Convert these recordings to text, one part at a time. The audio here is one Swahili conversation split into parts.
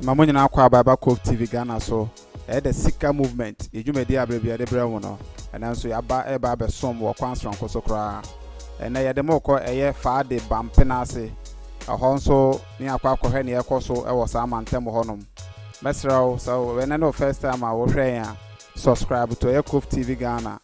Mamonyina kwa baba COVTVGHANA so the Sika movement ejumedi abrebia de brɛ no ɛna nso yaba eba besom wɔ kwansron koso kra ɛna yɛde mokɔ ɛyɛ Fawoade-Bampenase ɛhɔ nso ne akwa akɔhwɛ ne yɛkɔ so ɛwɔ saa mantem hɔnom mesraw so when no first time a wo hwɛ ya subscribe to ɛyɛ COVTVGHANA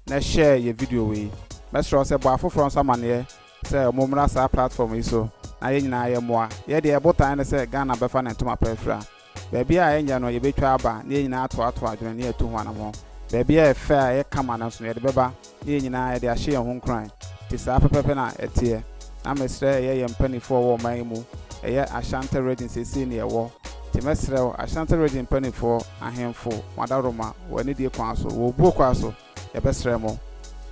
na share your video we mesraw sɛ bɔ afoforo nso amane sɛ momra saa platform yi so na yɛ nyina yɛ moa yɛ de ɛbotan ne sɛ Ghana bɛfa ne ntoma pɛfra baabi a ɛnya no yɛbɛtwa aba ne nyina ato adwene ne ɛto ho anamo baabi a ɛfɛ a yɛ kama na so yɛde bɛba ne nyina yɛde ahye yɛn ho nkran ti saa pɛpɛpɛ na ɛteɛ na mesrɛ ɛyɛ yɛn mpanifoɔ wɔ ɔman mu ɛyɛ Ashanti region sɛsi ne ɛwɔ ti mesrɛ Ashanti region mpanifoɔ ahemfo madaroma wɔ ne die kwan so wɔ buo kwa so yɛbɛsrɛ mo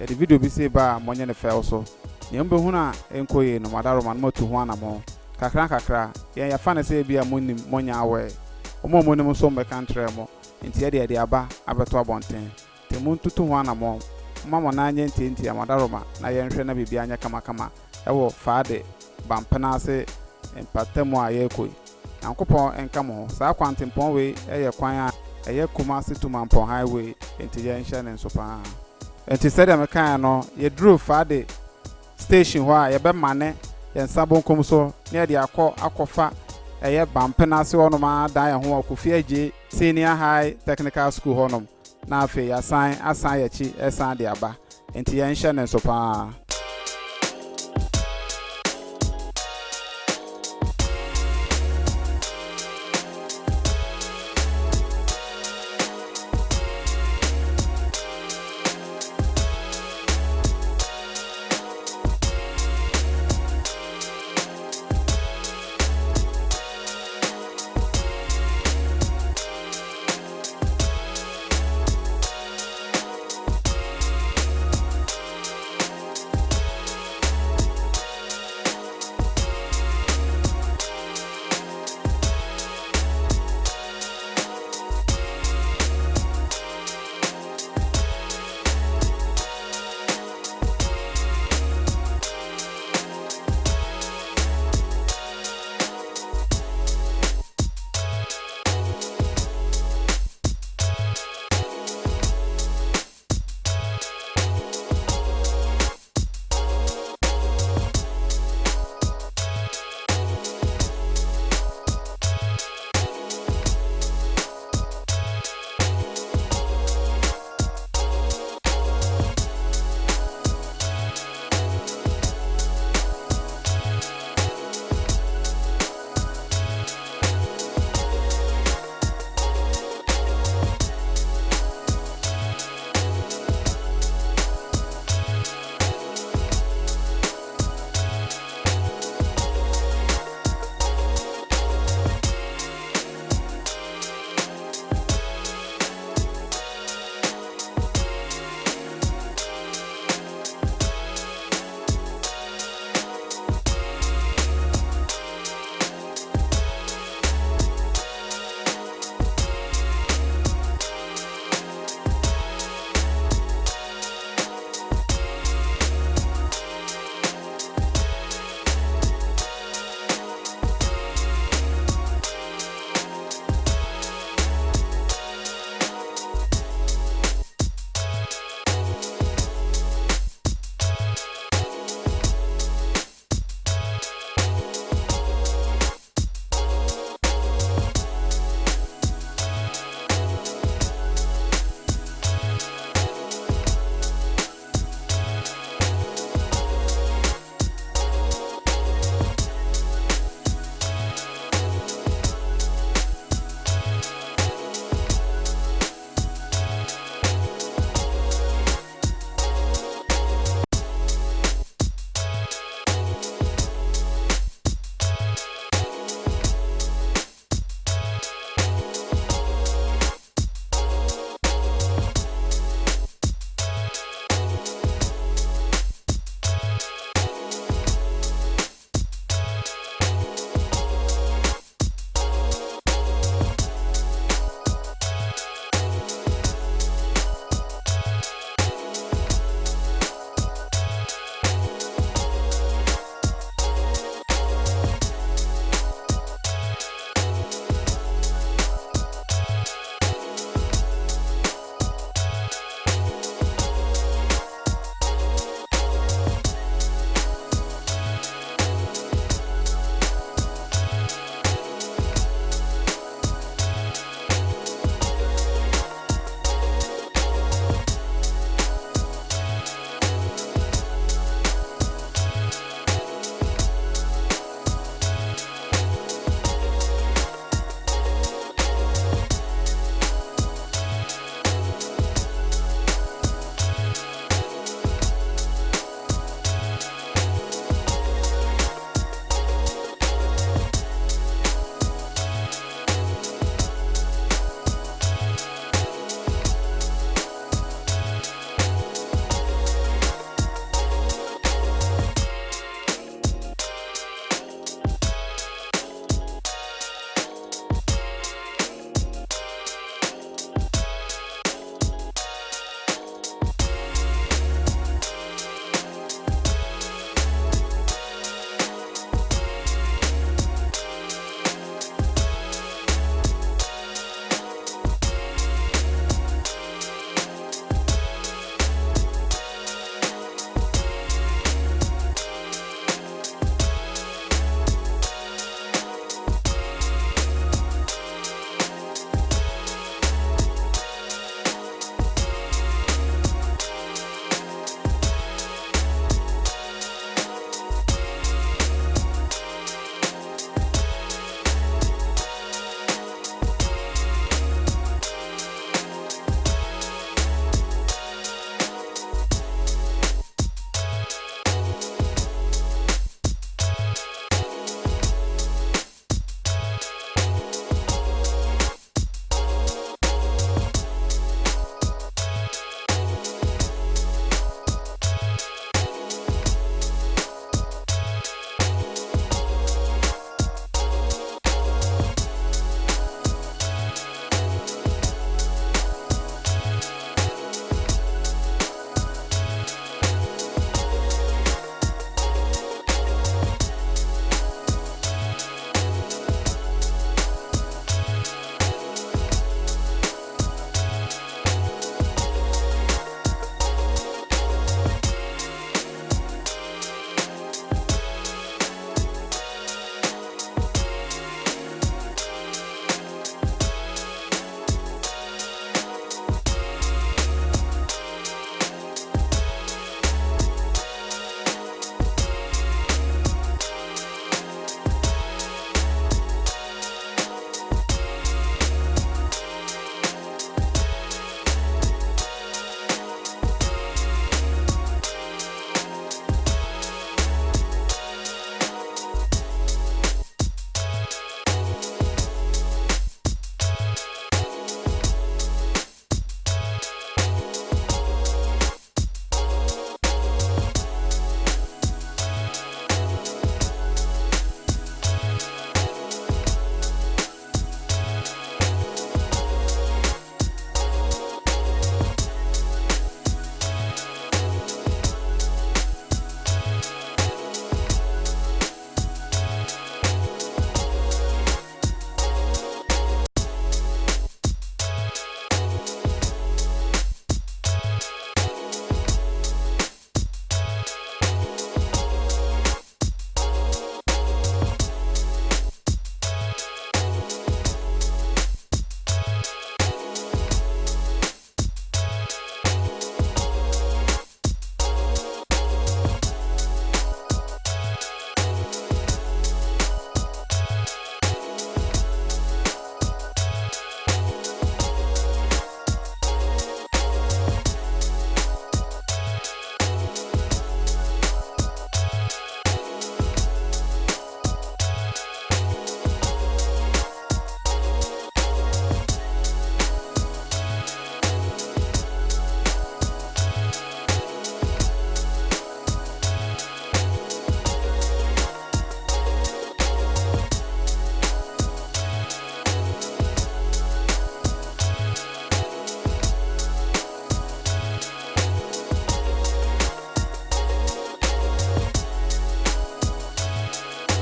yɛde video bi sɛ ba mɔnyɛ ne fɛw so nyɛmbe huna enkoye no madaroma no motu ho anamo kakra yɛn yafa ne sɛ bia monim monya awɛ omo monim so mbɛka ntrɛ mo nti yɛde yɛde aba abɛto abɔnten te montutu ho anamo mama na anya nti madaroma na yɛnhwɛ na bibia anya kama ɛwɔ Fawoade-Bampenase empatemu a yɛkoi yankopɔn enka mo saa kwantempɔn we ɛyɛ kwan a ɛyɛ Kumasi to Mampɔn highway nti yɛnhyɛ ne nso paa nti sɛdeɛ mekan no yɛduru Fawoade station hɔ a yɛbɛmane yɛn sabonkom so ne yɛde akɔfa ɛyɛ Bampenase hɔnom a dan yɛn ho Kofi Agyei senior high technical school hɔnom na afei asan yɛkyi ɛsan de aba nti yɛnhyɛ ne nso paa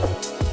Bye.